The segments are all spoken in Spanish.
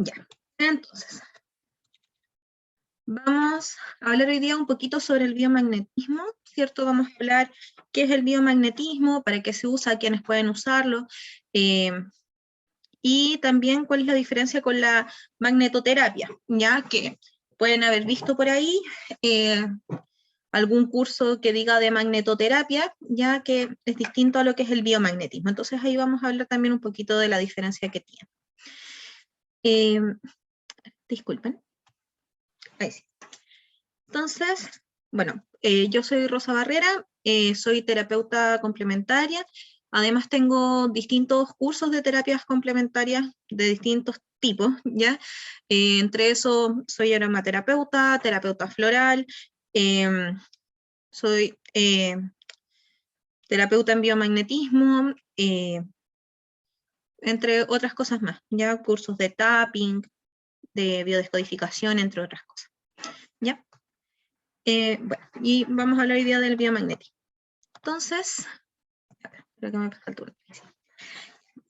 Ya, entonces, vamos a hablar hoy día un poquito sobre el biomagnetismo, ¿cierto? Vamos a hablar qué es el biomagnetismo, para qué se usa, quiénes pueden usarlo, y también cuál es la diferencia con la magnetoterapia, ya que pueden haber visto por ahí algún curso que diga de magnetoterapia, ya que es distinto a lo que es el biomagnetismo. Entonces ahí vamos a hablar también un poquito de la diferencia que tiene. Disculpen. Ahí sí. Entonces, bueno, yo soy Rosa Barrera, soy terapeuta complementaria. Además tengo distintos cursos de terapias complementarias de distintos tipos, ¿ya? Entre eso soy aromaterapeuta, terapeuta floral, soy terapeuta en biomagnetismo, entre otras cosas más, ¿ya? Cursos de tapping, de biodescodificación, entre otras cosas, ¿ya? Bueno, y vamos a hablar hoy día del biomagnetismo. Entonces, creo que me pasa el turno.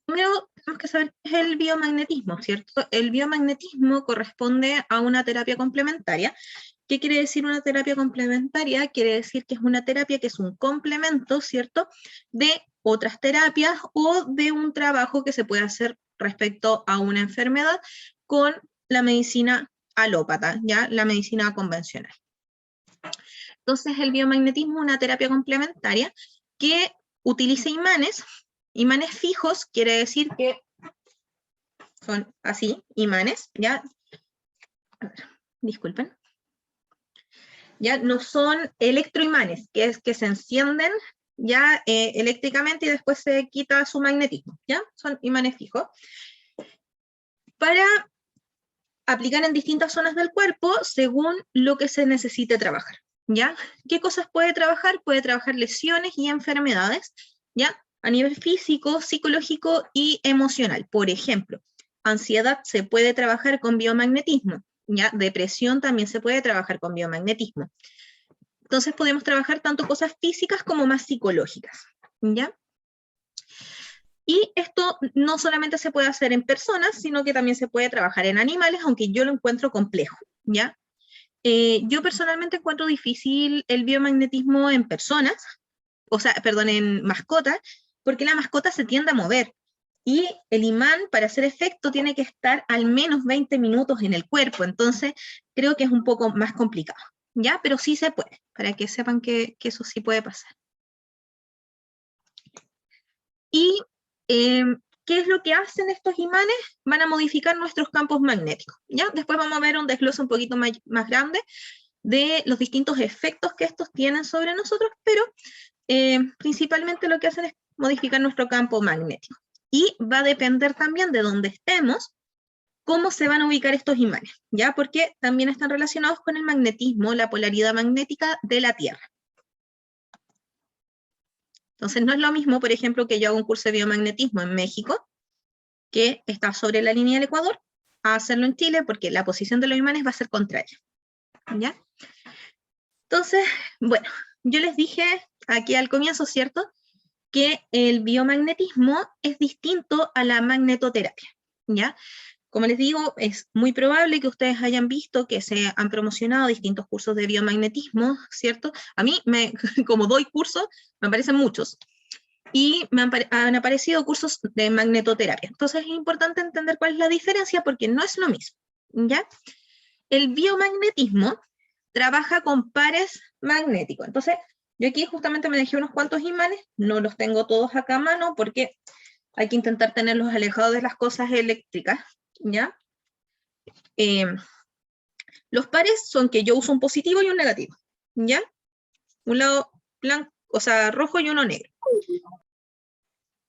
Primero, tenemos que saber qué es el biomagnetismo, ¿cierto? El biomagnetismo corresponde a una terapia complementaria. ¿Qué quiere decir una terapia complementaria? Quiere decir que es una terapia que es un complemento, ¿cierto?, de otras terapias o de un trabajo que se puede hacer respecto a una enfermedad con la medicina alópata, ¿ya? La medicina convencional. Entonces, el biomagnetismo es una terapia complementaria que utiliza imanes fijos, quiere decir que son así, imanes, ¿ya? A ver, disculpen. Ya no son electroimanes, que es que se encienden ya eléctricamente y después se quita su magnetismo, ¿ya? Son imanes fijos. Para aplicar en distintas zonas del cuerpo según lo que se necesite trabajar, ¿ya? ¿Qué cosas puede trabajar? Puede trabajar lesiones y enfermedades, ¿ya? A nivel físico, psicológico y emocional. Por ejemplo, ansiedad se puede trabajar con biomagnetismo, ¿ya? Depresión también se puede trabajar con biomagnetismo. Entonces podemos trabajar tanto cosas físicas como más psicológicas, ¿ya? Y esto no solamente se puede hacer en personas, sino que también se puede trabajar en animales, aunque yo lo encuentro complejo, ¿ya? Yo personalmente encuentro difícil el biomagnetismo en personas, o sea, perdón, en mascotas, porque la mascota se tiende a mover, y el imán, para hacer efecto, tiene que estar al menos 20 minutos en el cuerpo, entonces creo que es un poco más complicado, ¿ya? Pero sí se puede, para que sepan que eso sí puede pasar. Y ¿qué es lo que hacen estos imanes? Van a modificar nuestros campos magnéticos, ¿ya? Después vamos a ver un desglose un poquito más grande de los distintos efectos que estos tienen sobre nosotros, pero principalmente lo que hacen es modificar nuestro campo magnético. Y va a depender también de dónde estemos, cómo se van a ubicar estos imanes, ¿ya? Porque también están relacionados con el magnetismo, la polaridad magnética de la Tierra. Entonces no es lo mismo, por ejemplo, que yo hago un curso de biomagnetismo en México, que está sobre la línea del Ecuador, a hacerlo en Chile, porque la posición de los imanes va a ser contraria, ¿ya? Entonces, bueno, yo les dije aquí al comienzo, ¿cierto?, que el biomagnetismo es distinto a la magnetoterapia, ¿ya? Como les digo, es muy probable que ustedes hayan visto que se han promocionado distintos cursos de biomagnetismo, ¿cierto? A mí, como doy cursos, me aparecen muchos, y me han aparecido cursos de magnetoterapia. Entonces es importante entender cuál es la diferencia, porque no es lo mismo, ¿ya? El biomagnetismo trabaja con pares magnéticos. Entonces, yo aquí justamente me dejé unos cuantos imanes, no los tengo todos acá a mano, porque hay que intentar tenerlos alejados de las cosas eléctricas, ¿ya? Los pares son que yo uso un positivo y un negativo, ¿ya? Un lado blanco, o sea, rojo y uno negro.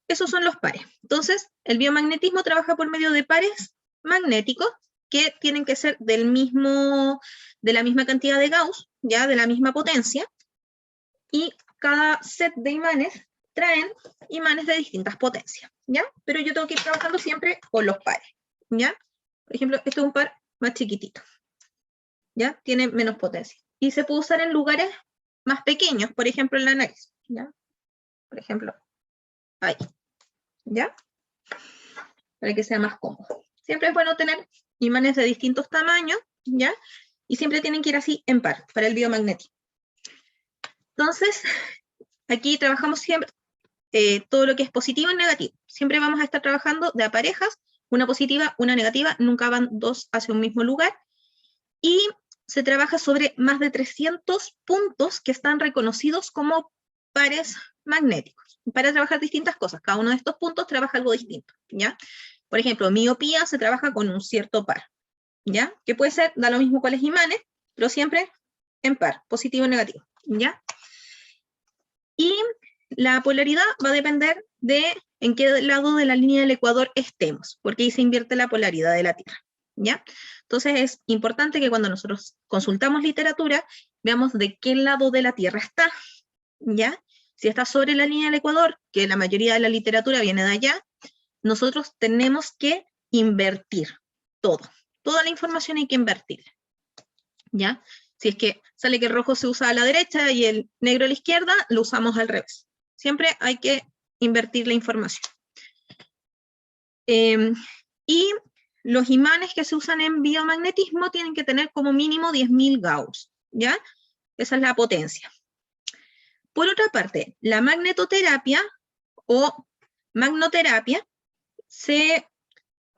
Esos son los pares. Entonces, el biomagnetismo trabaja por medio de pares magnéticos que tienen que ser de la misma cantidad de Gauss, ya, de la misma potencia, y cada set de imanes traen imanes de distintas potencias, ¿ya? Pero yo tengo que ir trabajando siempre con los pares, ¿ya? Por ejemplo, este es un par más chiquitito, ¿ya? Tiene menos potencia. Y se puede usar en lugares más pequeños, por ejemplo, en la nariz, ¿ya? Por ejemplo, ahí, ¿ya? Para que sea más cómodo. Siempre es bueno tener imanes de distintos tamaños, ¿ya? Y siempre tienen que ir así en par, para el biomagnetismo. Entonces, aquí trabajamos siempre todo lo que es positivo y negativo. Siempre vamos a estar trabajando de a parejas, una positiva, una negativa, nunca van dos hacia un mismo lugar. Y se trabaja sobre más de 300 puntos que están reconocidos como pares magnéticos, para trabajar distintas cosas. Cada uno de estos puntos trabaja algo distinto, ¿ya? Por ejemplo, miopía se trabaja con un cierto par, ¿ya? Que puede ser, da lo mismo cuáles imanes, pero siempre en par, positivo y negativo, ¿ya? Y la polaridad va a depender de en qué lado de la línea del ecuador estemos, porque ahí se invierte la polaridad de la Tierra, ¿ya? Entonces es importante que cuando nosotros consultamos literatura, veamos de qué lado de la Tierra está, ¿ya? Si está sobre la línea del ecuador, que la mayoría de la literatura viene de allá, nosotros tenemos que invertir todo. Toda la información hay que invertirla, ¿ya? Si es que sale que el rojo se usa a la derecha y el negro a la izquierda, lo usamos al revés. Siempre hay que invertir la información. Y los imanes que se usan en biomagnetismo tienen que tener como mínimo 10.000 Gauss, ¿ya? Esa es la potencia. Por otra parte, la magnetoterapia o magnoterapia se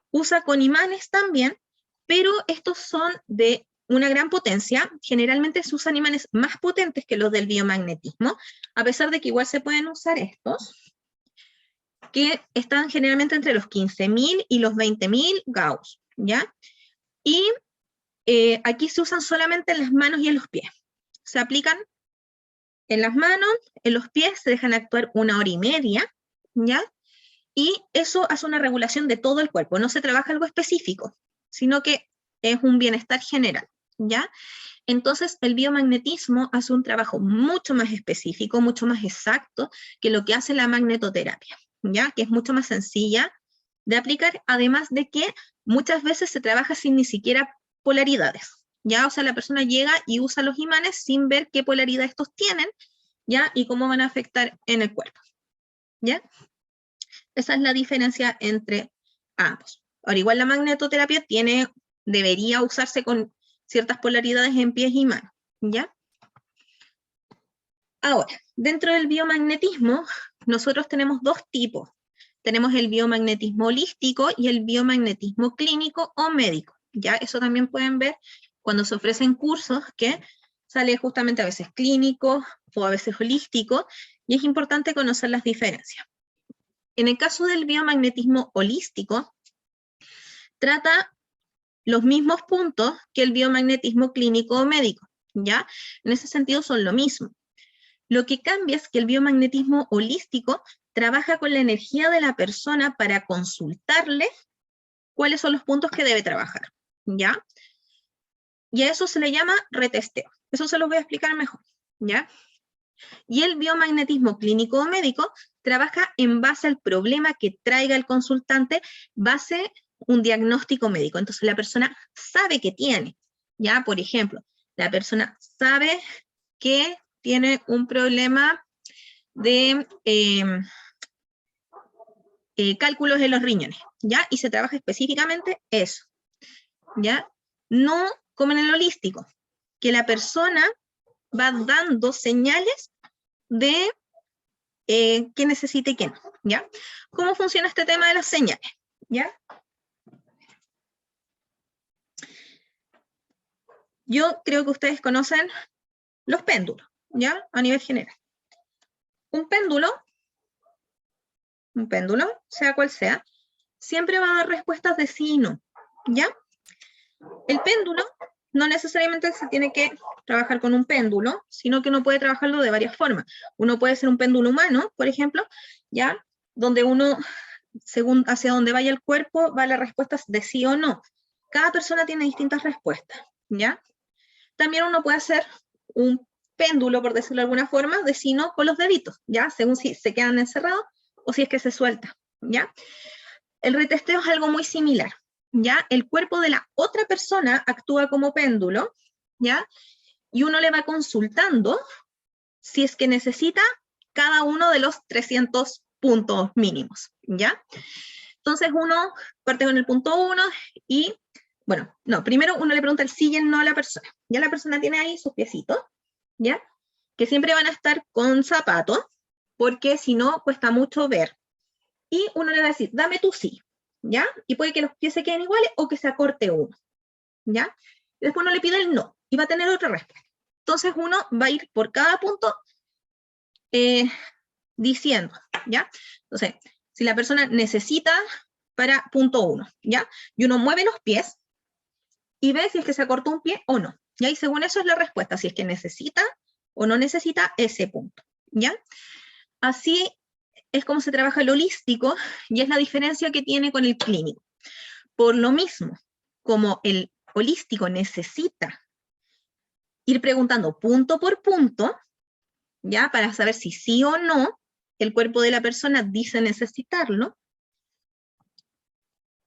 usa con imanes también, pero estos son de una gran potencia. Generalmente se usan imanes más potentes que los del biomagnetismo, a pesar de que igual se pueden usar estos, que están generalmente entre los 15.000 y los 20.000 Gauss, ¿ya? Y aquí se usan solamente en las manos y en los pies. Se aplican en las manos, en los pies, se dejan actuar 1 hora y media, ¿ya? Y eso hace una regulación de todo el cuerpo. No se trabaja algo específico, sino que es un bienestar general, ¿ya? Entonces, el biomagnetismo hace un trabajo mucho más específico, mucho más exacto que lo que hace la magnetoterapia, ¿ya? Que es mucho más sencilla de aplicar, además de que muchas veces se trabaja sin ni siquiera polaridades, ¿ya? O sea, la persona llega y usa los imanes sin ver qué polaridad estos tienen, ¿ya? Y cómo van a afectar en el cuerpo, ¿ya? Esa es la diferencia entre ambos. Ahora, igual la magnetoterapia debería usarse con ciertas polaridades en pies y manos, ¿ya? Ahora, dentro del biomagnetismo, nosotros tenemos dos tipos. Tenemos el biomagnetismo holístico y el biomagnetismo clínico o médico, ¿ya? Eso también pueden ver cuando se ofrecen cursos que sale justamente a veces clínico o a veces holístico, y es importante conocer las diferencias. En el caso del biomagnetismo holístico, trata los mismos puntos que el biomagnetismo clínico o médico, ¿ya? En ese sentido son lo mismo. Lo que cambia es que el biomagnetismo holístico trabaja con la energía de la persona para consultarle cuáles son los puntos que debe trabajar, ¿ya? Y a eso se le llama retesteo. Eso se los voy a explicar mejor, ¿ya? Y el biomagnetismo clínico o médico trabaja en base al problema que traiga el consultante, base un diagnóstico médico. Entonces la persona sabe que tiene, ¿ya? Por ejemplo, la persona sabe que tiene un problema de cálculos en los riñones, ¿ya? Y se trabaja específicamente eso, ¿ya? No como en el holístico, que la persona va dando señales de qué necesita y qué no, ¿ya? ¿Cómo funciona este tema de las señales? ¿Ya? Yo creo que ustedes conocen los péndulos, ¿ya? A nivel general. Un péndulo, sea cual sea, siempre va a dar respuestas de sí y no, ¿ya? El péndulo no necesariamente se tiene que trabajar con un péndulo, sino que uno puede trabajarlo de varias formas. Uno puede ser un péndulo humano, por ejemplo, ¿ya? Donde uno, según hacia dónde vaya el cuerpo, va las respuestas de sí o no. Cada persona tiene distintas respuestas, ¿ya? También uno puede hacer un péndulo, por decirlo de alguna forma, de sí no con los deditos, ¿ya? Según si se quedan encerrados o si es que se suelta, ¿ya? El retesteo es algo muy similar, ¿ya? El cuerpo de la otra persona actúa como péndulo, ¿ya? Y uno le va consultando si es que necesita cada uno de los 300 puntos mínimos, ¿ya? Entonces uno parte con el punto 1 y Bueno, no, primero uno le pregunta el sí y el no a la persona. Ya la persona tiene ahí sus piecitos, ¿ya? Que siempre van a estar con zapatos, porque si no, cuesta mucho ver. Y uno le va a decir, dame tu sí, ¿ya? Y puede que los pies se queden iguales o que se acorte uno, ¿ya? Y después uno le pide el no, y va a tener otra respuesta. Entonces uno va a ir por cada punto diciendo, ¿ya? Entonces, si la persona necesita para punto 1, ¿ya? Y uno mueve los pies y ve si es que se acortó un pie o no, ¿ya? Y según eso es la respuesta, si es que necesita o no necesita ese punto, ¿ya? Así es como se trabaja el holístico y es la diferencia que tiene con el clínico. Por lo mismo, como el holístico necesita ir preguntando punto por punto, ¿ya? Para saber si sí o no el cuerpo de la persona dice necesitarlo,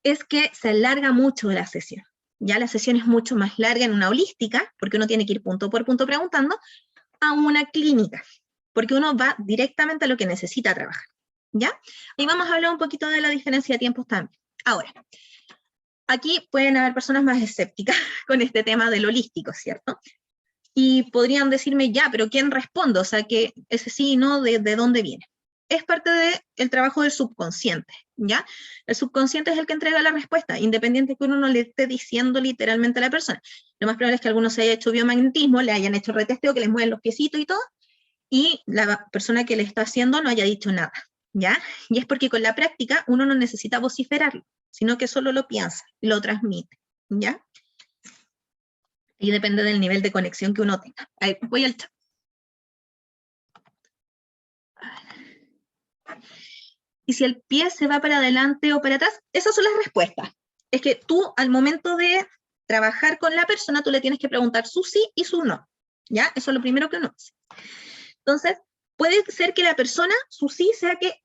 es que se alarga mucho la sesión. Ya la sesión es mucho más larga en una holística, porque uno tiene que ir punto por punto preguntando, a una clínica, porque uno va directamente a lo que necesita trabajar, ¿ya? Y vamos a hablar un poquito de la diferencia de tiempos también. Ahora, aquí pueden haber personas más escépticas con este tema del holístico, ¿cierto? Y podrían decirme, ya, pero ¿quién responde? O sea, que ese sí y no, ¿de dónde viene? Es parte del trabajo del subconsciente, ¿ya? El subconsciente es el que entrega la respuesta, independiente que uno no le esté diciendo literalmente a la persona. Lo más probable es que algunos se haya hecho biomagnetismo, le hayan hecho retesteo, que les mueven los piecitos y todo, y la persona que le está haciendo no haya dicho nada, ¿ya? Y es porque con la práctica uno no necesita vociferarlo, sino que solo lo piensa y lo transmite, ¿ya? Y depende del nivel de conexión que uno tenga. Ahí, voy al chat. Y si el pie se va para adelante o para atrás, esas son las respuestas. Es que tú, al momento de trabajar con la persona, tú le tienes que preguntar su sí y su no, ¿ya? Eso es lo primero que uno hace. Entonces, puede ser que la persona, su sí sea que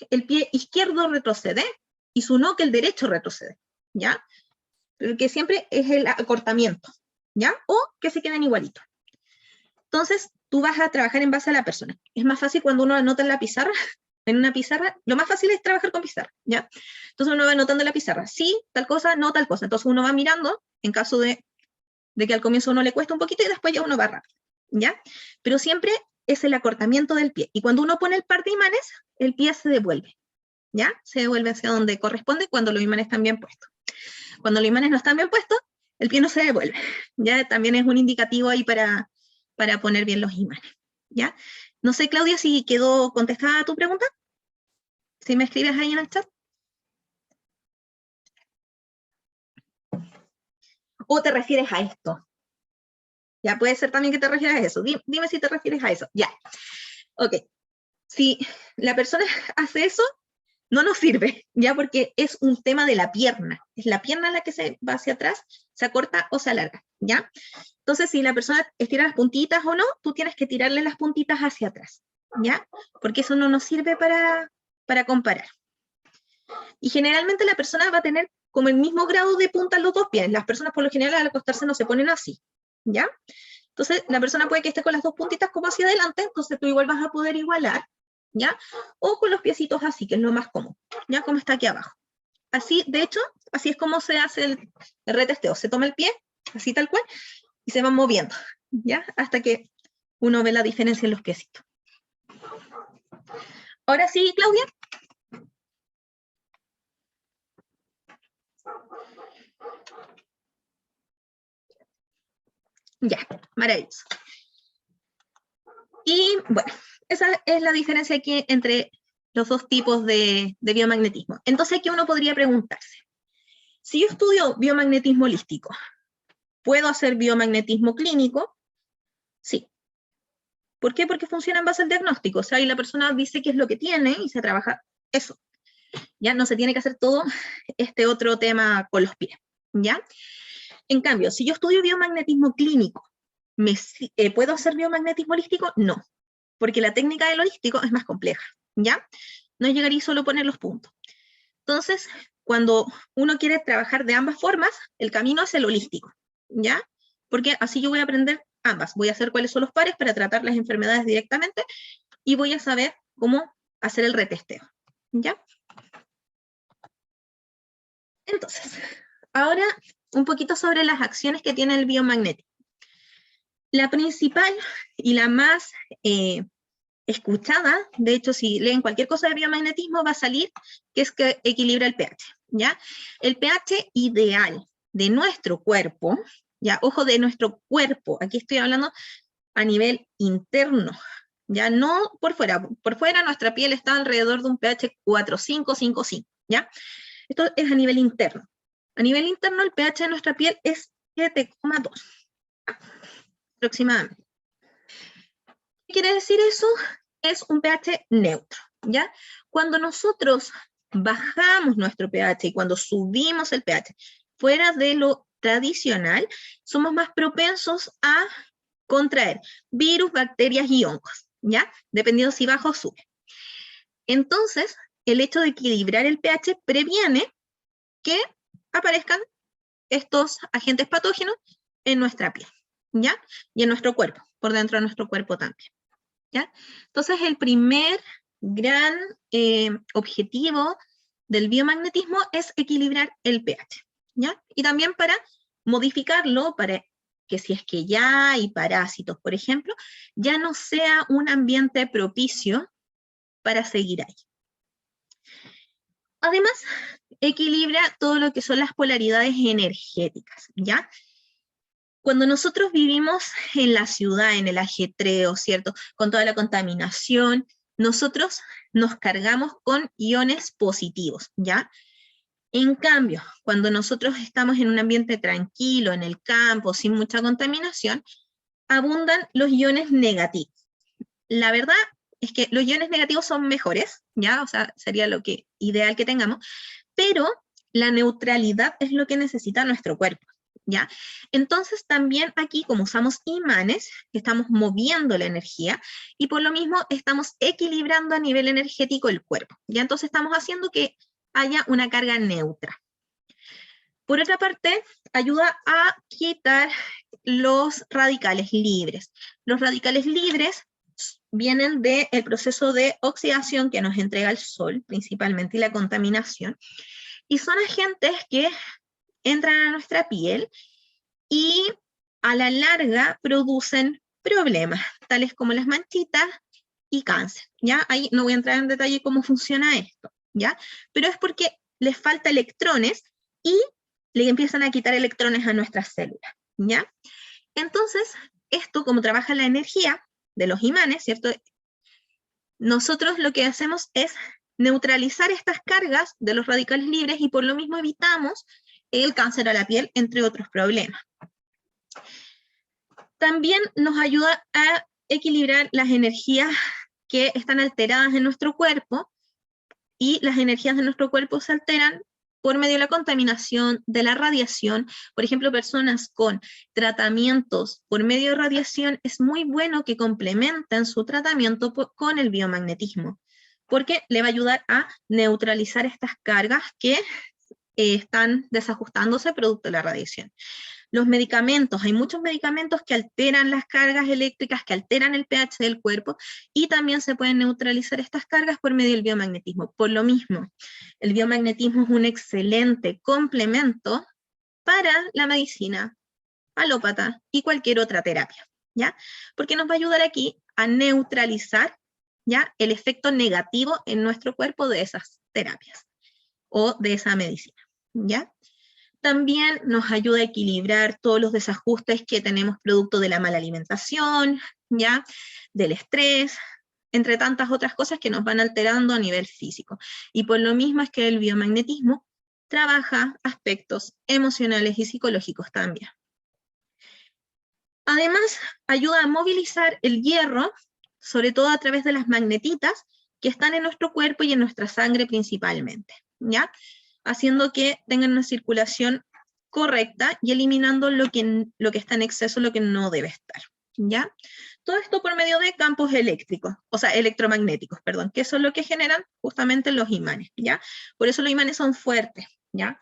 el pie izquierdo retrocede y su no que el derecho retrocede, ¿ya? Pero que siempre es el acortamiento, ¿ya? O que se queden igualitos. Entonces, tú vas a trabajar en base a la persona. Es más fácil cuando uno anota en la pizarra, en una pizarra, lo más fácil es trabajar con pizarra, ¿ya? Entonces uno va anotando en la pizarra, sí, tal cosa, no tal cosa. Entonces uno va mirando, en caso de que al comienzo uno le cuesta un poquito y después ya uno va rápido, ¿ya? Pero siempre es el acortamiento del pie. Y cuando uno pone el par de imanes, el pie se devuelve, ¿ya? Se devuelve hacia donde corresponde cuando los imanes están bien puestos. Cuando los imanes no están bien puestos, el pie no se devuelve, ¿ya? También es un indicativo ahí para poner bien los imanes, ¿ya? No sé, Claudia, si quedó contestada tu pregunta. Si me escribes ahí en el chat. ¿O te refieres a esto? Ya, puede ser también que te refieras a eso. Dime si te refieres a eso. Ya. Ok. Si la persona hace eso, no nos sirve, ya, porque es un tema de la pierna. Es la pierna la que se va hacia atrás, se acorta o se alarga, ¿ya? Entonces, si la persona estira las puntitas o no, tú tienes que tirarle las puntitas hacia atrás, ¿ya? Porque eso no nos sirve para comparar. Y generalmente la persona va a tener como el mismo grado de punta en los dos pies. Las personas por lo general al acostarse no se ponen así, ¿ya? Entonces la persona puede que esté con las dos puntitas como hacia adelante, entonces tú igual vas a poder igualar, ¿ya? O con los piecitos así, que es lo más común, ¿ya? Como está aquí abajo. Así, de hecho, así es como se hace el retesteo. Se toma el pie, así tal cual, y se van moviendo, ¿ya? Hasta que uno ve la diferencia en los piecitos. Ahora sí, Claudia. Ya, maravilloso. Y bueno, esa es la diferencia aquí entre los dos tipos de biomagnetismo. Entonces aquí uno podría preguntarse, si yo estudio biomagnetismo holístico, ¿puedo hacer biomagnetismo clínico? Sí. ¿Por qué? Porque funciona en base al diagnóstico. O sea, ahí la persona dice qué es lo que tiene y se trabaja eso. Ya no se tiene que hacer todo este otro tema con los pies. ¿Ya? En cambio, si yo estudio biomagnetismo clínico, ¿puedo hacer biomagnetismo holístico? No, porque la técnica del holístico es más compleja, ¿ya? No llegaría solo a poner los puntos. Entonces, cuando uno quiere trabajar de ambas formas, el camino es el holístico, ¿ya? Porque así yo voy a aprender ambas. Voy a saber cuáles son los pares para tratar las enfermedades directamente y voy a saber cómo hacer el retesteo, ¿ya? Entonces, ahora un poquito sobre las acciones que tiene el biomagnetismo. La principal y la más escuchada, de hecho, si leen cualquier cosa de biomagnetismo va a salir, que es que equilibra el pH, ¿ya? El pH ideal de nuestro cuerpo, ya, ojo, de nuestro cuerpo, aquí estoy hablando a nivel interno, ya, no por fuera nuestra piel está alrededor de un pH 4,5, 5,5, ¿ya? Esto es a nivel interno. A nivel interno el pH de nuestra piel es 7,2, aproximadamente. ¿Qué quiere decir eso? Es un pH neutro, ¿ya? Cuando nosotros bajamos nuestro pH y cuando subimos el pH fuera de lo tradicional, somos más propensos a contraer virus, bacterias y hongos, ¿ya? Dependiendo si baja o sube. Entonces, el hecho de equilibrar el pH previene que aparezcan estos agentes patógenos en nuestra piel, ¿ya? Y en nuestro cuerpo, por dentro de nuestro cuerpo también, ¿ya? Entonces, el primer gran objetivo del biomagnetismo es equilibrar el pH, ¿ya? Y también para modificarlo, para que si es que ya hay parásitos, por ejemplo, ya no sea un ambiente propicio para seguir ahí. Además, equilibra todo lo que son las polaridades energéticas, ¿ya? Cuando nosotros vivimos en la ciudad, en el ajetreo, ¿cierto? Con toda la contaminación, nosotros nos cargamos con iones positivos, ¿ya? En cambio, cuando nosotros estamos en un ambiente tranquilo, en el campo, sin mucha contaminación, abundan los iones negativos. La verdad es que los iones negativos son mejores, ¿ya? O sea, sería lo que ideal que tengamos, pero la neutralidad es lo que necesita nuestro cuerpo, ¿ya? Entonces también aquí, como usamos imanes, estamos moviendo la energía, y por lo mismo estamos equilibrando a nivel energético el cuerpo, ¿ya? Entonces estamos haciendo que haya una carga neutra. Por otra parte, ayuda a quitar los radicales libres. Los radicales libres vienen del proceso de oxidación que nos entrega el sol, principalmente, y la contaminación, y son agentes que entran a nuestra piel y a la larga producen problemas, tales como las manchitas y cáncer, ¿ya? Ahí no voy a entrar en detalle cómo funciona esto, ¿ya? Pero es porque les falta electrones y le empiezan a quitar electrones a nuestras células, ¿ya? Entonces, esto, como trabaja la energía de los imanes, ¿cierto? Nosotros lo que hacemos es neutralizar estas cargas de los radicales libres y por lo mismo evitamos el cáncer a la piel, entre otros problemas. También nos ayuda a equilibrar las energías que están alteradas en nuestro cuerpo, y las energías de nuestro cuerpo se alteran por medio de la contaminación, de la radiación. Por ejemplo, personas con tratamientos por medio de radiación, es muy bueno que complementen su tratamiento con el biomagnetismo, porque le va a ayudar a neutralizar estas cargas que están desajustándose producto de la radiación. Los medicamentos, hay muchos medicamentos que alteran las cargas eléctricas, que alteran el pH del cuerpo, y también se pueden neutralizar estas cargas por medio del biomagnetismo. Por lo mismo, el biomagnetismo es un excelente complemento para la medicina alópata y cualquier otra terapia, ¿ya? Porque nos va a ayudar aquí a neutralizar, ¿ya?, el efecto negativo en nuestro cuerpo de esas terapias o de esa medicina, ¿ya? También nos ayuda a equilibrar todos los desajustes que tenemos producto de la mala alimentación, ¿ya?, del estrés, entre tantas otras cosas que nos van alterando a nivel físico. Y por lo mismo es que el biomagnetismo trabaja aspectos emocionales y psicológicos también. Además, ayuda a movilizar el hierro, sobre todo a través de las magnetitas que están en nuestro cuerpo y en nuestra sangre principalmente, ¿ya?, haciendo que tengan una circulación correcta y eliminando lo que está en exceso, lo que no debe estar, ¿ya? Todo esto por medio de campos eléctricos, o sea, electromagnéticos, perdón, que son lo que generan justamente los imanes, ¿ya? Por eso los imanes son fuertes, ¿ya?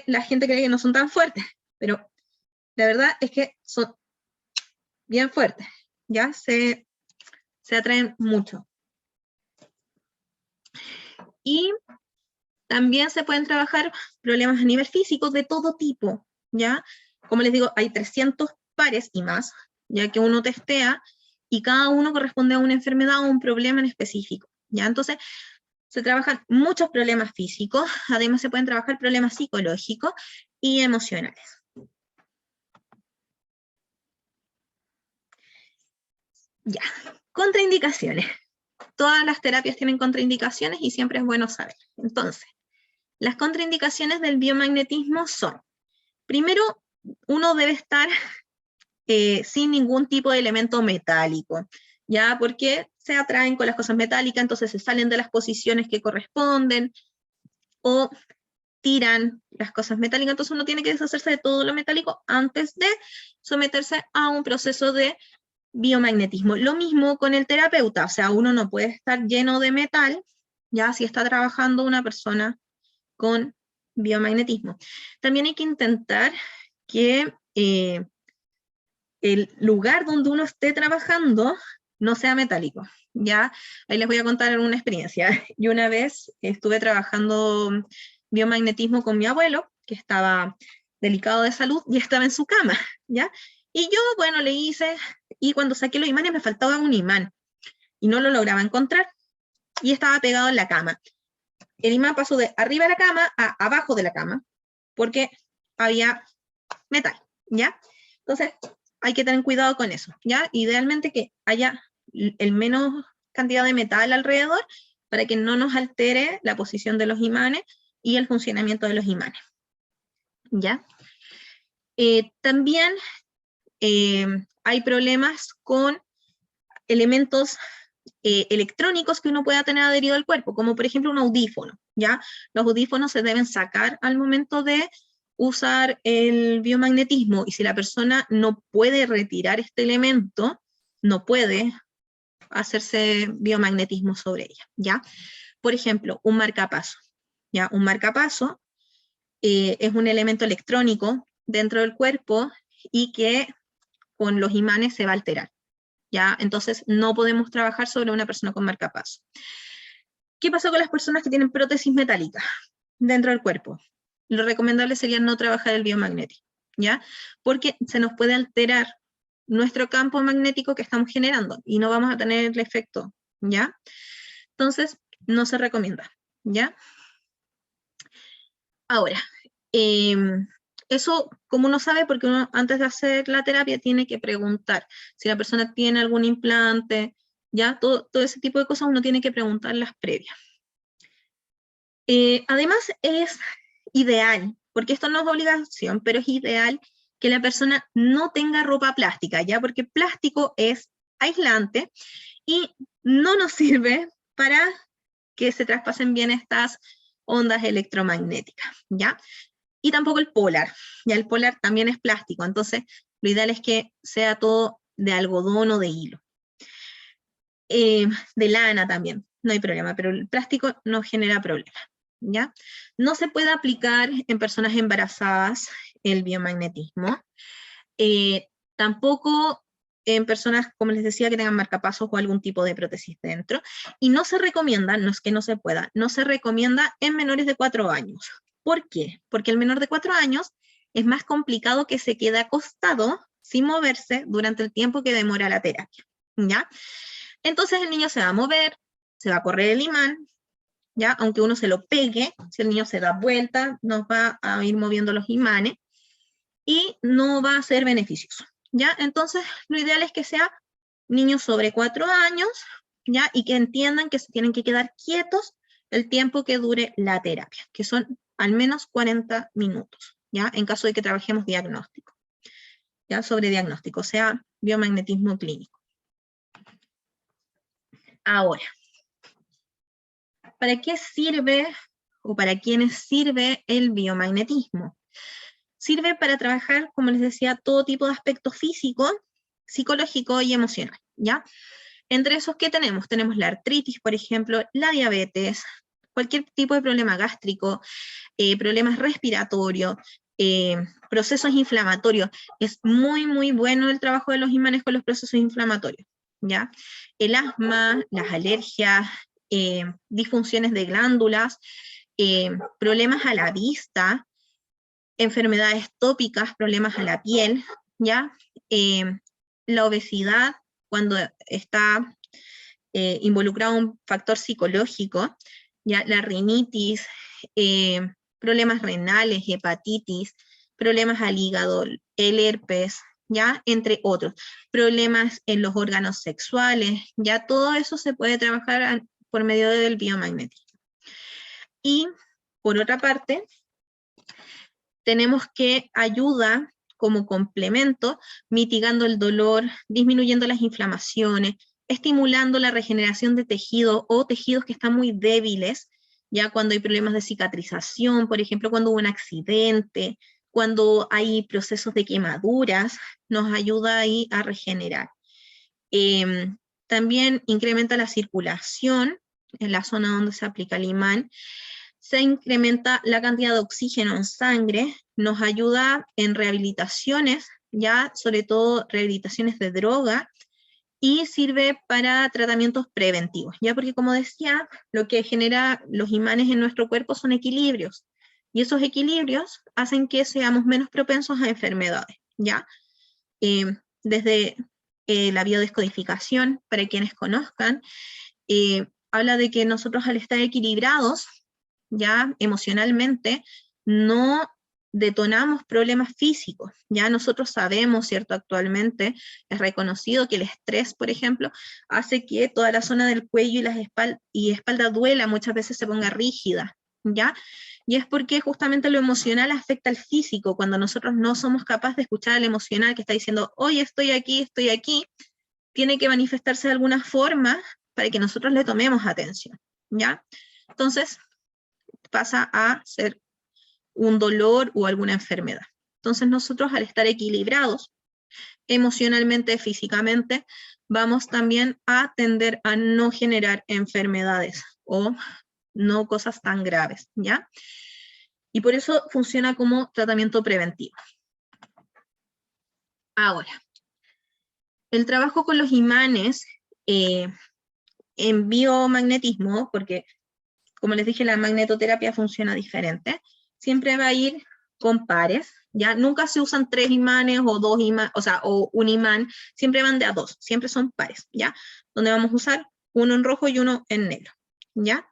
La gente cree que no son tan fuertes, pero la verdad es que son bien fuertes, ¿ya? Se atraen mucho. Y también se pueden trabajar problemas a nivel físico de todo tipo, ¿ya? Como les digo, hay 300 pares y más, ya que uno testea, y cada uno corresponde a una enfermedad o un problema en específico, ¿ya? Entonces, se trabajan muchos problemas físicos, además se pueden trabajar problemas psicológicos y emocionales. Ya, contraindicaciones. Todas las terapias tienen contraindicaciones y siempre es bueno saber. Entonces, las contraindicaciones del biomagnetismo son, primero, uno debe estar sin ningún tipo de elemento metálico, ¿ya? Porque se atraen con las cosas metálicas, entonces se salen de las posiciones que corresponden, o tiran las cosas metálicas, entonces uno tiene que deshacerse de todo lo metálico antes de someterse a un proceso de biomagnetismo. Lo mismo con el terapeuta, o sea, uno no puede estar lleno de metal, ya si está trabajando una persona con biomagnetismo. También hay que intentar que el lugar donde uno esté trabajando no sea metálico, ¿ya? Ahí les voy a contar una experiencia. Yo una vez estuve trabajando biomagnetismo con mi abuelo, que estaba delicado de salud, y estaba en su cama, ¿ya? Y yo, bueno, le hice, y cuando saqué los imanes me faltaba un imán, y no lo lograba encontrar, y estaba pegado en la cama. El imán pasó de arriba de la cama a abajo de la cama, porque había metal, ¿ya? Entonces, hay que tener cuidado con eso, ¿ya? Idealmente que haya el menos cantidad de metal alrededor para que no nos altere la posición de los imanes y el funcionamiento de los imanes, ¿ya? También hay problemas con elementos electrónicos que uno pueda tener adherido al cuerpo, como por ejemplo un audífono, ¿ya? Los audífonos se deben sacar al momento de usar el biomagnetismo, y si la persona no puede retirar este elemento, no puede hacerse biomagnetismo sobre ella, ¿ya? Por ejemplo, un marcapaso, ¿ya? Un marcapaso es un elemento electrónico dentro del cuerpo y que con los imanes se va a alterar, ¿ya? Entonces no podemos trabajar sobre una persona con marcapaso. ¿Qué pasa con las personas que tienen prótesis metálicas dentro del cuerpo? Lo recomendable sería no trabajar el biomagnético, ¿ya? Porque se nos puede alterar nuestro campo magnético que estamos generando y no vamos a tener el efecto, ¿ya? Entonces, no se recomienda, ¿ya? Ahora, eso, como uno sabe, porque uno antes de hacer la terapia tiene que preguntar si la persona tiene algún implante, ¿ya? Todo ese tipo de cosas uno tiene que preguntarlas previas. Además, es ideal, porque esto no es obligación, pero es ideal que la persona no tenga ropa plástica, ¿ya? Porque plástico es aislante y no nos sirve para que se traspasen bien estas ondas electromagnéticas, ¿ya? Y tampoco el polar, ya el polar también es plástico, entonces lo ideal es que sea todo de algodón o de hilo. De lana también, no hay problema, pero el plástico no genera problema, ¿ya? No se puede aplicar en personas embarazadas el biomagnetismo, tampoco en personas, como les decía, que tengan marcapasos o algún tipo de prótesis dentro, y no se recomienda, no es que no se pueda, no se recomienda en menores de 4 años. ¿Por qué? Porque el menor de 4 años es más complicado que se quede acostado sin moverse durante el tiempo que demora la terapia, ¿ya? Entonces el niño se va a mover, se va a correr el imán, ¿ya? Aunque uno se lo pegue, si el niño se da vuelta, nos va a ir moviendo los imanes y no va a ser beneficioso, ¿ya? Entonces lo ideal es que sea niños sobre 4 años, ¿ya? Y que entiendan que se tienen que quedar quietos el tiempo que dure la terapia, que son al menos 40 minutos, ¿ya? En caso de que trabajemos diagnóstico, ¿ya? Sobre diagnóstico, o sea, biomagnetismo clínico. Ahora, ¿para qué sirve o para quiénes sirve el biomagnetismo? Sirve para trabajar, como les decía, todo tipo de aspectos físicos, psicológico y emocional, ¿ya? Entre esos, ¿qué tenemos? Tenemos la artritis, por ejemplo, la diabetes, cualquier tipo de problema gástrico, problemas respiratorios, procesos inflamatorios. Es muy, muy bueno el trabajo de los imanes con los procesos inflamatorios, ¿ya? El asma, las alergias, disfunciones de glándulas, problemas a la vista, enfermedades tópicas, problemas a la piel, ¿ya? La obesidad, cuando está involucrado un factor psicológico, ¿ya? La rinitis, problemas renales, hepatitis, problemas al hígado, el herpes, ¿ya? Entre otros. Problemas en los órganos sexuales, ¿ya? Todo eso se puede trabajar por medio del biomagnetismo. Y, por otra parte, tenemos que ayuda como complemento, mitigando el dolor, disminuyendo las inflamaciones, estimulando la regeneración de tejidos o tejidos que están muy débiles, ya cuando hay problemas de cicatrización, por ejemplo, cuando hubo un accidente, cuando hay procesos de quemaduras, nos ayuda ahí a regenerar. También incrementa la circulación en la zona donde se aplica el imán, se incrementa la cantidad de oxígeno en sangre, nos ayuda en rehabilitaciones, ya sobre todo rehabilitaciones de droga, y sirve para tratamientos preventivos, ya porque como decía, lo que genera los imanes en nuestro cuerpo son equilibrios, y esos equilibrios hacen que seamos menos propensos a enfermedades, ¿ya? Desde la biodescodificación, para quienes conozcan, habla de que nosotros al estar equilibrados, ya emocionalmente, no detonamos problemas físicos. Ya nosotros sabemos, ¿cierto? Actualmente es reconocido que el estrés, por ejemplo, hace que toda la zona del cuello y espalda duela, muchas veces se ponga rígida, ¿ya? Y es porque justamente lo emocional afecta al físico, cuando nosotros no somos capaces de escuchar al emocional que está diciendo, oye, estoy aquí, tiene que manifestarse de alguna forma para que nosotros le tomemos atención, ¿ya? Entonces, pasa a ser un dolor o alguna enfermedad. Entonces nosotros al estar equilibrados emocionalmente, físicamente, vamos también a tender a no generar enfermedades o no cosas tan graves, ¿ya? Y por eso funciona como tratamiento preventivo. Ahora, el trabajo con los imanes en biomagnetismo, porque como les dije, la magnetoterapia funciona diferente, siempre va a ir con pares, ¿ya? Nunca se usan 3 imanes o 2 imanes, o un imán, siempre van de a 2, siempre son pares, ¿ya? Donde vamos a usar uno en rojo y uno en negro, ¿ya?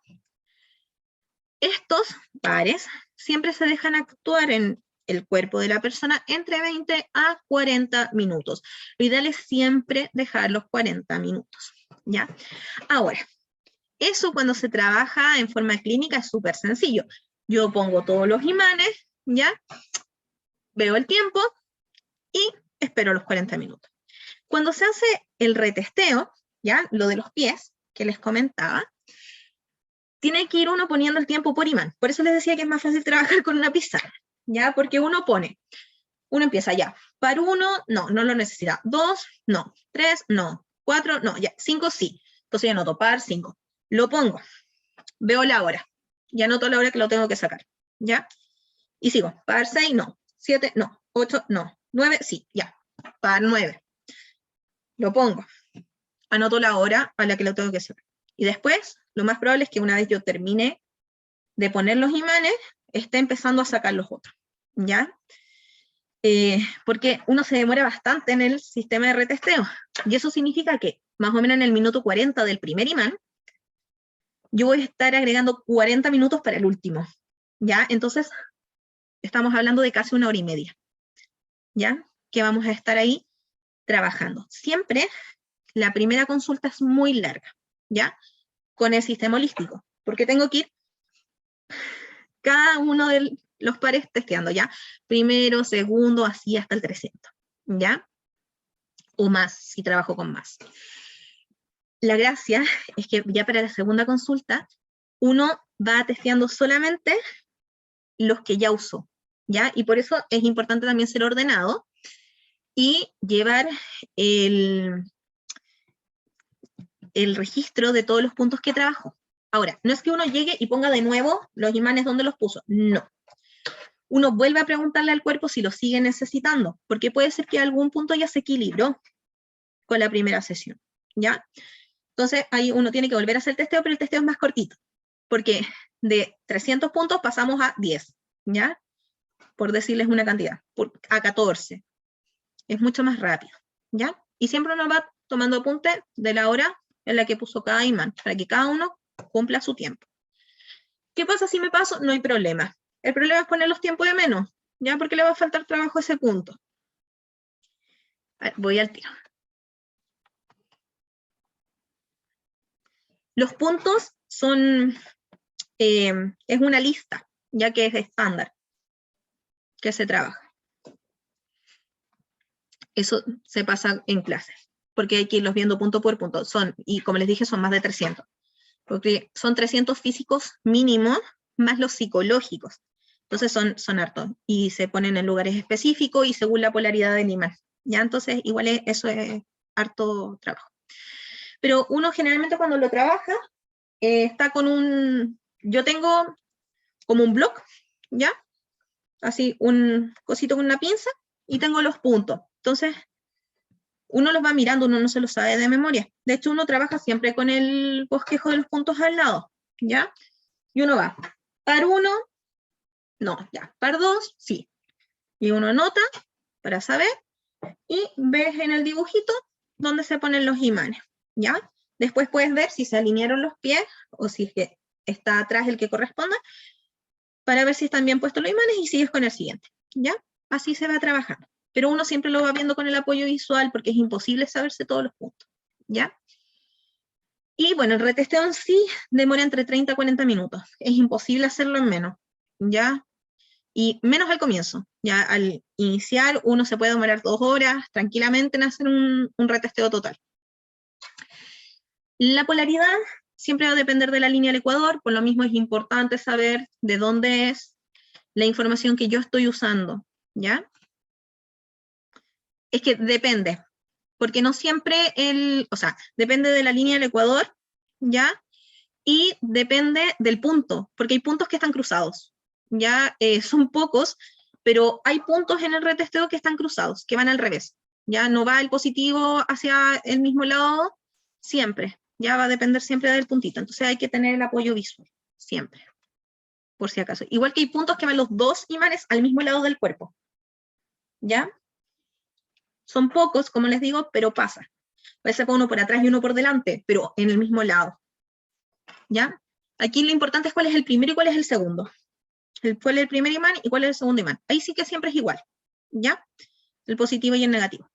Estos pares siempre se dejan actuar en el cuerpo de la persona entre 20 a 40 minutos. Lo ideal es siempre dejar los 40 minutos, ¿ya? Ahora, eso cuando se trabaja en forma clínica es súper sencillo. Yo pongo todos los imanes, ¿ya? Veo el tiempo y espero los 40 minutos. Cuando se hace el retesteo, ¿ya? Lo de los pies, que les comentaba, tiene que ir uno poniendo el tiempo por imán. Por eso les decía que es más fácil trabajar con una pizarra, ¿ya? Porque uno empieza ya. Par 1, no lo necesita. 2, no. 3, no. 4, no. Ya. 5, sí. Entonces yo anoto par 5. Lo pongo. Veo la hora. Ya anoto la hora que lo tengo que sacar. ¿Ya? Y sigo. Par 6, no. 7, no. 8, no. 9, sí. Ya. Par 9. Lo pongo. Anoto la hora a la que lo tengo que sacar. Y después, lo más probable es que una vez yo termine de poner los imanes, esté empezando a sacar los otros. ¿Ya? Porque uno se demora bastante en el sistema de retesteo. Y eso significa que, más o menos en el minuto 40 del primer imán, yo voy a estar agregando 40 minutos para el último, ¿ya? Entonces, estamos hablando de casi 1 hora y media, ¿ya? Que vamos a estar ahí trabajando. Siempre la primera consulta es muy larga, ¿ya? Con el sistema holístico, porque tengo que ir cada uno de los pares testeando, ¿ya? Primero, segundo, así hasta el 300, ¿ya? O más, si trabajo con más. La gracia es que ya para la segunda consulta, uno va testeando solamente los que ya usó, ¿ya? Y por eso es importante también ser ordenado y llevar el registro de todos los puntos que trabajó. Ahora, no es que uno llegue y ponga de nuevo los imanes donde los puso, no. Uno vuelve a preguntarle al cuerpo si lo sigue necesitando, porque puede ser que algún punto ya se equilibró con la primera sesión, ¿ya? Entonces, ahí uno tiene que volver a hacer el testeo, pero el testeo es más cortito, porque de 300 puntos pasamos a 10, ¿ya? por decirles una cantidad, a 14. Es mucho más rápido, ¿ya? Y siempre uno va tomando apunte de la hora en la que puso cada imán, para que cada uno cumpla su tiempo. ¿Qué pasa si me paso? No hay problema. El problema es poner los tiempos de menos, ¿ya? Porque le va a faltar trabajo a ese punto. A ver, voy al tiro. Los puntos son, es una lista, ya que es estándar, que se trabaja. Eso se pasa en clases, porque hay que irlos viendo punto por punto. Y como les dije, son más de 300. Porque son 300 físicos mínimos, más los psicológicos. Entonces son hartos, y se ponen en lugares específicos y según la polaridad del imán. ¿Ya? Entonces, igual eso es harto trabajo. Pero uno generalmente cuando lo trabaja, está con yo tengo como un bloc, ¿ya? Así, un cosito con una pinza, y tengo los puntos. Entonces, uno los va mirando, uno no se los sabe de memoria. De hecho, uno trabaja siempre con el bosquejo de los puntos al lado, ¿ya? Y uno va, par 1, no, ya, par 2, sí. Y uno anota para saber, y ves en el dibujito dónde se ponen los imanes, ¿ya? Después puedes ver si se alinearon los pies, o si es que está atrás el que corresponda, para ver si están bien puestos los imanes, y sigues con el siguiente, ¿ya? Así se va trabajando. Pero uno siempre lo va viendo con el apoyo visual, porque es imposible saberse todos los puntos, ¿ya? Y bueno, el retesteo en sí demora entre 30 a 40 minutos. Es imposible hacerlo en menos, ¿ya? Y menos al comienzo. Ya al iniciar uno se puede demorar 2 horas tranquilamente en hacer un retesteo total. La polaridad siempre va a depender de la línea del ecuador, por lo mismo es importante saber de dónde es la información que yo estoy usando, ¿ya? Es que depende, porque no siempre o sea, depende de la línea del ecuador, ¿ya? Y depende del punto, porque hay puntos que están cruzados, ya son pocos, pero hay puntos en el retesteo que están cruzados, que van al revés, ya no va el positivo hacia el mismo lado siempre, ya va a depender siempre del puntito, entonces hay que tener el apoyo visual, siempre, por si acaso. Igual que hay puntos que van los dos imanes al mismo lado del cuerpo, ¿ya? Son pocos, como les digo, pero pasa. Puede ser uno por atrás y uno por delante, pero en el mismo lado, ¿ya? Aquí lo importante es cuál es el primero y cuál es el segundo. Cuál es el primer imán y cuál es el segundo imán. Ahí sí que siempre es igual, ¿ya? El positivo y el negativo.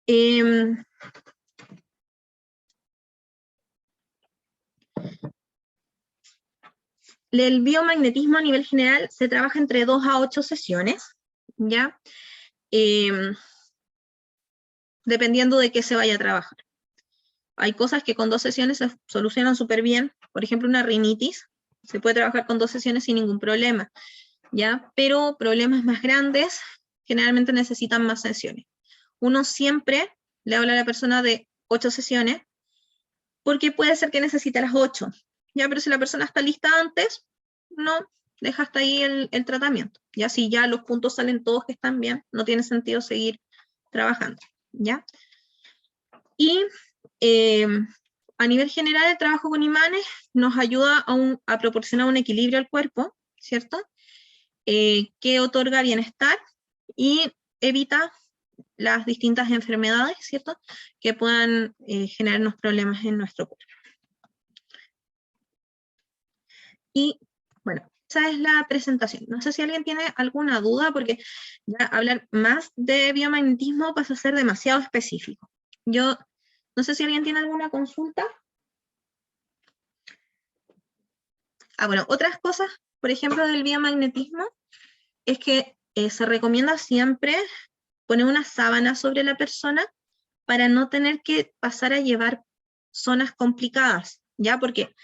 El biomagnetismo a nivel general se trabaja entre 2 a 8 sesiones, ¿ya? Dependiendo de qué se vaya a trabajar. Hay cosas que con 2 sesiones se solucionan súper bien, por ejemplo una rinitis, se puede trabajar con 2 sesiones sin ningún problema, ¿ya? Pero problemas más grandes generalmente necesitan más sesiones. Uno siempre le habla a la persona de 8 sesiones, porque puede ser que necesite las 8, ¿ya? Pero si la persona está lista antes, no, deja hasta ahí el tratamiento, ya si ya los puntos salen todos que están bien, no tiene sentido seguir trabajando, ¿ya? Y a nivel general el trabajo con imanes nos ayuda a proporcionar un equilibrio al cuerpo, ¿cierto? Que otorga bienestar y evita las distintas enfermedades, ¿cierto? Que puedan generarnos problemas en nuestro cuerpo. Y bueno, esa es la presentación. No sé si alguien tiene alguna duda, porque ya hablar más de biomagnetismo pasa a ser demasiado específico. Yo no sé si alguien tiene alguna consulta. Bueno, otras cosas, por ejemplo, del biomagnetismo, es que se recomienda siempre poner una sábana sobre la persona para no tener que pasar a llevar zonas complicadas, ¿ya? Porque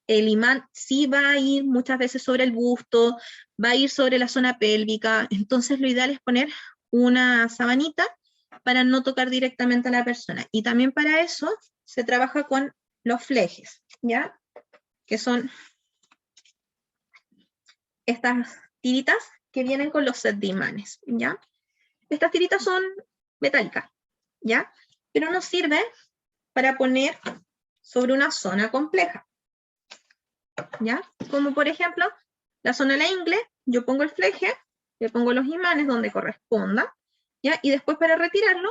el imán sí va a ir muchas veces sobre el busto, va a ir sobre la zona pélvica, entonces lo ideal es poner una sabanita para no tocar directamente a la persona. Y también para eso se trabaja con los flejes, ¿ya? Que son estas tiritas que vienen con los set de imanes, ¿ya? Estas tiritas son metálicas, ¿ya? Pero nos sirve para poner sobre una zona compleja, ¿ya? Como por ejemplo, La zona de la ingle, yo pongo el fleje, le pongo los imanes donde corresponda, ¿ya? Y después para retirarlo,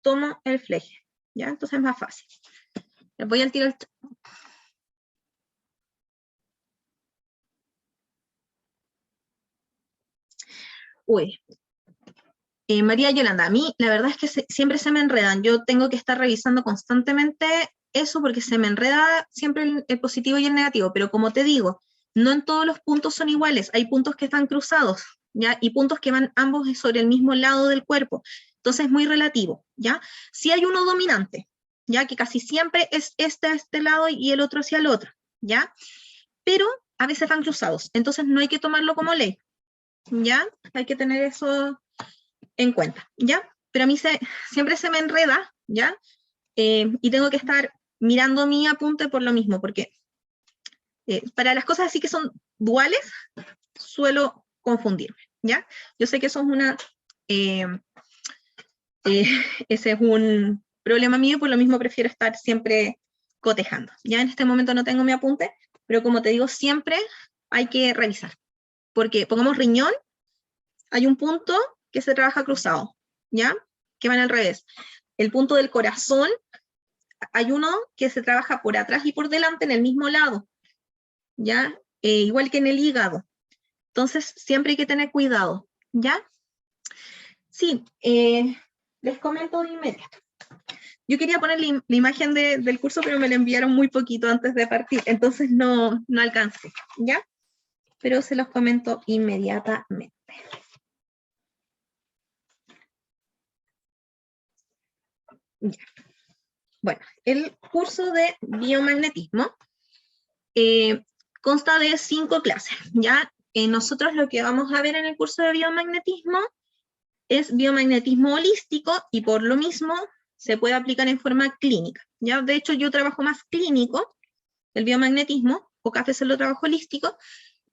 tomo el fleje, ¿ya? Entonces es más fácil. Les voy al tiro el... Uy, María Yolanda, a mí la verdad es que siempre se me enredan. Yo tengo que estar revisando constantemente eso porque se me enreda siempre el positivo y el negativo, pero como te digo, no en todos los puntos son iguales. Hay puntos que están cruzados, ¿ya? Y puntos que van ambos sobre el mismo lado del cuerpo. Entonces es muy relativo, ¿ya? Si hay uno dominante, ¿ya? Que casi siempre es este a este lado y el otro hacia el otro, ¿ya? Pero a veces van cruzados, entonces no hay que tomarlo como ley, ¿ya? Hay que tener eso en cuenta, ¿ya? Pero a mí siempre se me enreda, ¿ya? Y tengo que estar mirando mi apunte por lo mismo, porque para las cosas así que son duales, suelo confundirme, ¿ya? Yo sé que eso es una... ese es un problema mío, por lo mismo prefiero estar siempre cotejando. Ya en este momento no tengo mi apunte, pero como te digo, siempre hay que revisar, porque pongamos riñón, hay un punto que se trabaja cruzado, ¿ya? Que van al revés. El punto del corazón, hay uno que se trabaja por atrás y por delante en el mismo lado, ¿ya? Igual que en el hígado. Entonces, siempre hay que tener cuidado, ¿ya? Sí, les comento de inmediato. Yo quería poner la imagen del curso, pero me la enviaron muy poquito antes de partir, entonces no alcancé, ¿ya? Pero se los comento inmediatamente. Ya. Bueno, el curso de biomagnetismo consta de 5 clases, ¿ya? Nosotros lo que vamos a ver en el curso de biomagnetismo es biomagnetismo holístico y por lo mismo se puede aplicar en forma clínica, ¿ya? De hecho, yo trabajo más clínico, el biomagnetismo, pocas veces lo trabajo holístico,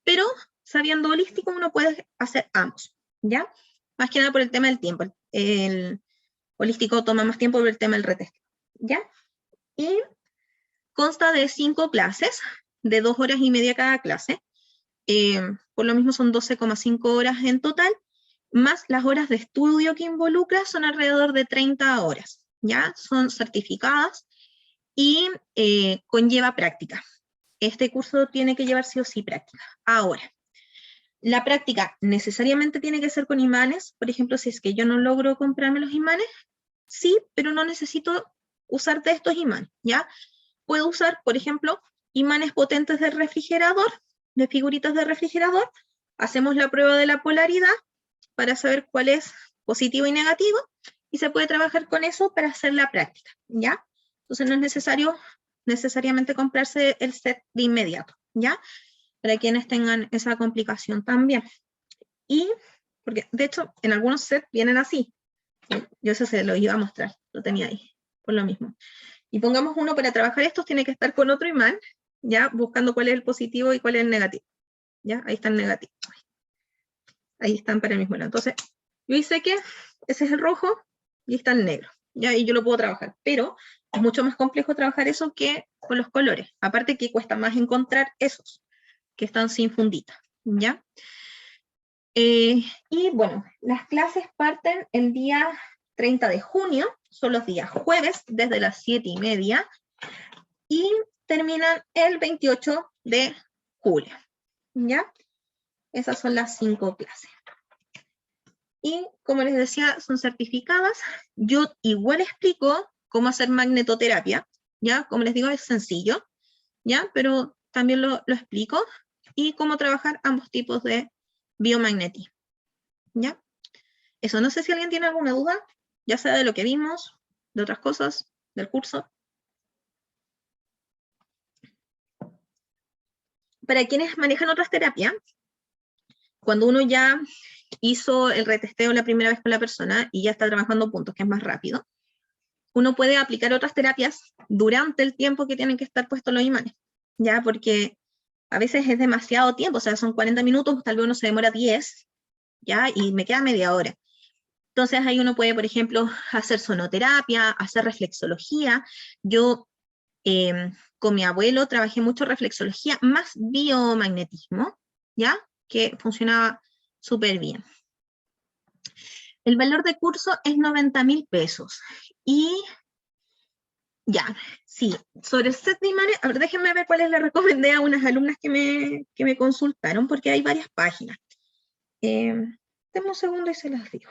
pero sabiendo holístico uno puede hacer ambos, ¿ya? Más que nada por el tema del tiempo. El holístico toma más tiempo por el tema del retest, ¿ya? Y consta de 5 clases, de 2 horas y media cada clase. Por lo mismo son 12,5 horas en total, más las horas de estudio que involucra son alrededor de 30 horas, ¿ya? Son certificadas y conlleva práctica. Este curso tiene que llevar sí o sí práctica. Ahora, la práctica necesariamente tiene que ser con imanes. Por ejemplo, si es que yo no logro comprarme los imanes, sí, pero no necesito usar de estos imanes, ¿ya? Puedo usar, por ejemplo, imanes potentes de refrigerador, de figuritas de refrigerador. Hacemos la prueba de la polaridad para saber cuál es positivo y negativo, y se puede trabajar con eso para hacer la práctica, ¿ya? Entonces no es necesario necesariamente comprarse el set de inmediato, ¿ya? Para quienes tengan esa complicación también. Y, porque de hecho, en algunos sets vienen así. Yo eso se lo iba a mostrar, lo tenía ahí, por lo mismo. Y pongamos uno para trabajar estos, tiene que estar con otro imán, ya, buscando cuál es el positivo y cuál es el negativo. Ya, ahí está el negativo. Ahí están para el mismo lado. Entonces, yo hice que ese es el rojo y está el negro. Ya, y yo lo puedo trabajar, pero es mucho más complejo trabajar eso que con los colores. Aparte que cuesta más encontrar esos que están sin fundita, ¿ya? Y bueno, las clases parten el día 30 de junio, son los días jueves, desde las 7:30, y terminan el 28 de julio, ¿ya? Esas son las 5 clases. Y como les decía, son certificadas. Yo igual explico cómo hacer magnetoterapia, ¿ya? Como les digo, es sencillo, ¿ya? Pero también lo explico, y cómo trabajar ambos tipos de biomagnetismo, ¿ya? Eso, no sé si alguien tiene alguna duda, ya sea de lo que vimos, de otras cosas, del curso. Para quienes manejan otras terapias, cuando uno ya hizo el retesteo la primera vez con la persona y ya está trabajando puntos, que es más rápido, uno puede aplicar otras terapias durante el tiempo que tienen que estar puestos los imanes, ¿ya? Porque a veces es demasiado tiempo, o sea, son 40 minutos, tal vez uno se demora 10, ¿ya? Y me queda media hora. Entonces ahí uno puede, por ejemplo, hacer sonoterapia, hacer reflexología. Yo con mi abuelo trabajé mucho reflexología, más biomagnetismo, ¿ya? Que funcionaba súper bien. El valor de curso es 90.000 pesos. Y ya, sí, sobre el set de imanes, a ver, déjenme ver cuáles le recomendé a unas alumnas que me consultaron, porque hay varias páginas. Denme un segundo y se las digo.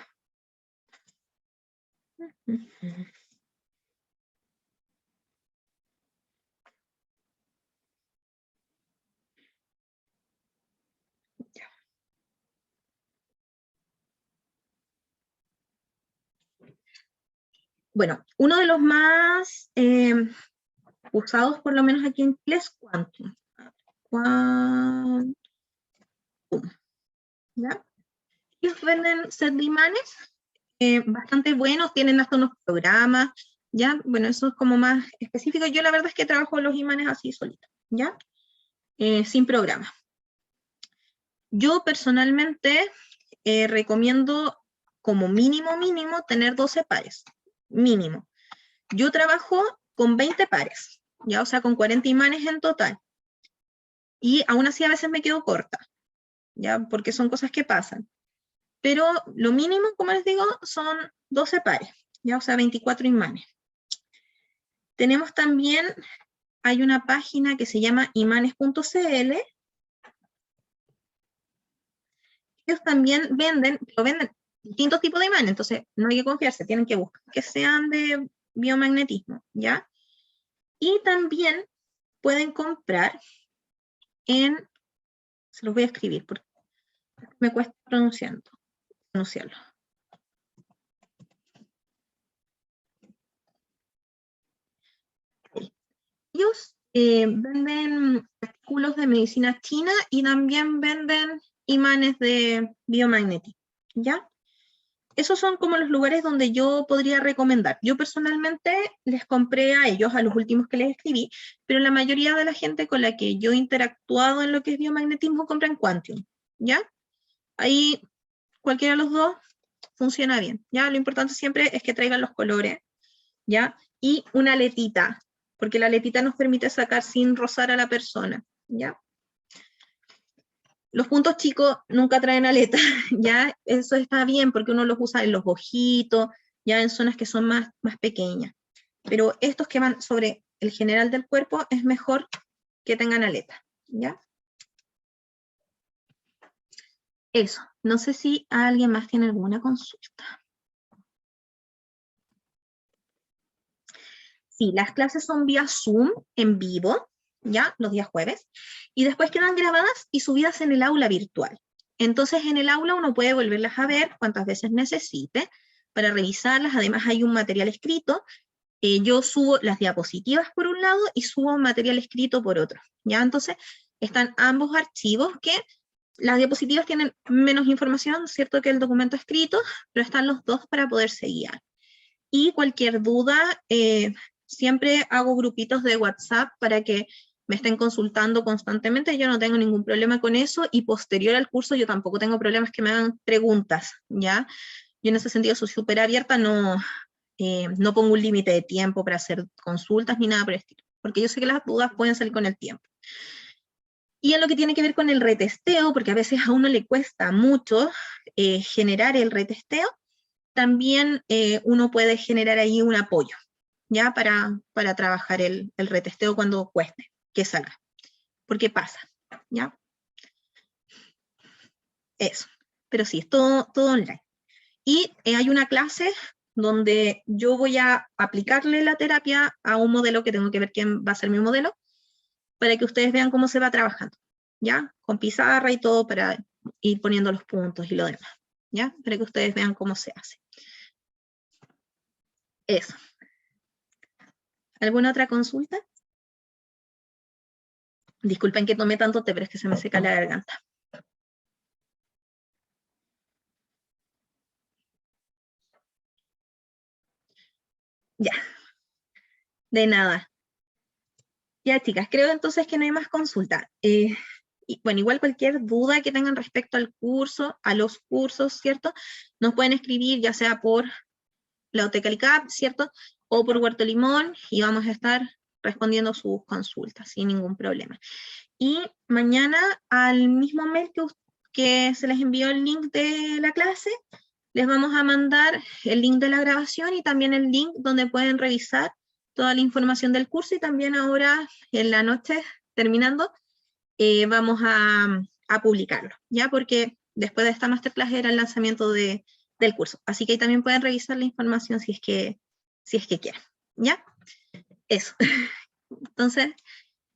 Bueno, uno de los más usados, por lo menos aquí en Chile, es Quantum. Quantum, ¿ya? Ellos venden set de imanes bastante buenos, tienen hasta unos programas, ¿ya? Bueno, eso es como más específico. Yo la verdad es que trabajo los imanes así solitos, ¿ya? Sin programa. Yo personalmente recomiendo como mínimo tener 12 pares, mínimo. Yo trabajo con 20 pares, ya, o sea, con 40 imanes en total. Y aún así a veces me quedo corta, ya, porque son cosas que pasan. Pero lo mínimo, como les digo, son 12 pares, ya, o sea, 24 imanes. Tenemos también, hay una página que se llama imanes.cl. Ellos también venden distintos tipos de imanes, entonces no hay que confiarse, tienen que buscar que sean de biomagnetismo, ¿ya? Y también pueden comprar en, se los voy a escribir porque me cuesta pronunciarlo. Ellos venden artículos de medicina china y también venden imanes de biomagnetismo, ¿ya? Esos son como los lugares donde yo podría recomendar. Yo personalmente les compré a ellos, a los últimos que les escribí, pero la mayoría de la gente con la que yo he interactuado en lo que es biomagnetismo compran Quantum, ¿ya? Ahí cualquiera de los dos funciona bien, ¿ya? Lo importante siempre es que traigan los colores, ¿ya? Y una aletita, porque la aletita nos permite sacar sin rozar a la persona, ¿ya? Los puntos chicos nunca traen aleta, ¿ya? Eso está bien porque uno los usa en los ojitos, ya en zonas que son más pequeñas. Pero estos que van sobre el general del cuerpo es mejor que tengan aleta, ¿ya? Eso. No sé si alguien más tiene alguna consulta. Sí, las clases son vía Zoom, en vivo, ¿ya? Los días jueves, y después quedan grabadas y subidas en el aula virtual. Entonces, en el aula uno puede volverlas a ver cuantas veces necesite para revisarlas. Además, hay un material escrito. Yo subo las diapositivas por un lado y subo material escrito por otro, ¿ya? Entonces, están ambos archivos que las diapositivas tienen menos información, ¿cierto?, que el documento escrito, pero están los dos para poderse guiar. Y cualquier duda, siempre hago grupitos de WhatsApp para que me estén consultando constantemente. Yo no tengo ningún problema con eso, y posterior al curso yo tampoco tengo problemas que me hagan preguntas, ¿ya? Yo en ese sentido soy súper abierta, no pongo un límite de tiempo para hacer consultas ni nada por el estilo, porque yo sé que las dudas pueden salir con el tiempo. Y en lo que tiene que ver con el retesteo, porque a veces a uno le cuesta mucho generar el retesteo, también uno puede generar ahí un apoyo, ¿ya? Para trabajar el retesteo cuando cueste que salga, porque pasa, ¿ya? Eso, pero sí, es todo online. Y hay una clase donde yo voy a aplicarle la terapia a un modelo que tengo que ver quién va a ser mi modelo, para que ustedes vean cómo se va trabajando, ¿ya? Con pizarra y todo para ir poniendo los puntos y lo demás, ¿ya? Para que ustedes vean cómo se hace. Eso. ¿Alguna otra consulta? Disculpen que tome tanto té, pero es que se me seca la garganta. Ya. De nada. Ya, chicas, creo entonces que no hay más consulta. Y, bueno, igual cualquier duda que tengan respecto al curso, a los cursos, ¿cierto? Nos pueden escribir ya sea por la UTEC Calicap, ¿cierto? O por Huerto Limón, y vamos a estar respondiendo sus consultas sin ningún problema. Y mañana al mismo mail que se les envió el link de la clase, les vamos a mandar el link de la grabación y también el link donde pueden revisar toda la información del curso, y también ahora en la noche, terminando, vamos a publicarlo, ¿ya? Porque después de esta masterclass era el lanzamiento del curso, así que ahí también pueden revisar la información si es que quieren, ¿ya? Eso. Entonces,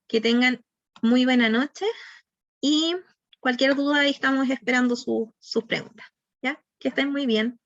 que tengan muy buena noche y cualquier duda ahí estamos esperando sus preguntas, ¿ya? Que estén muy bien.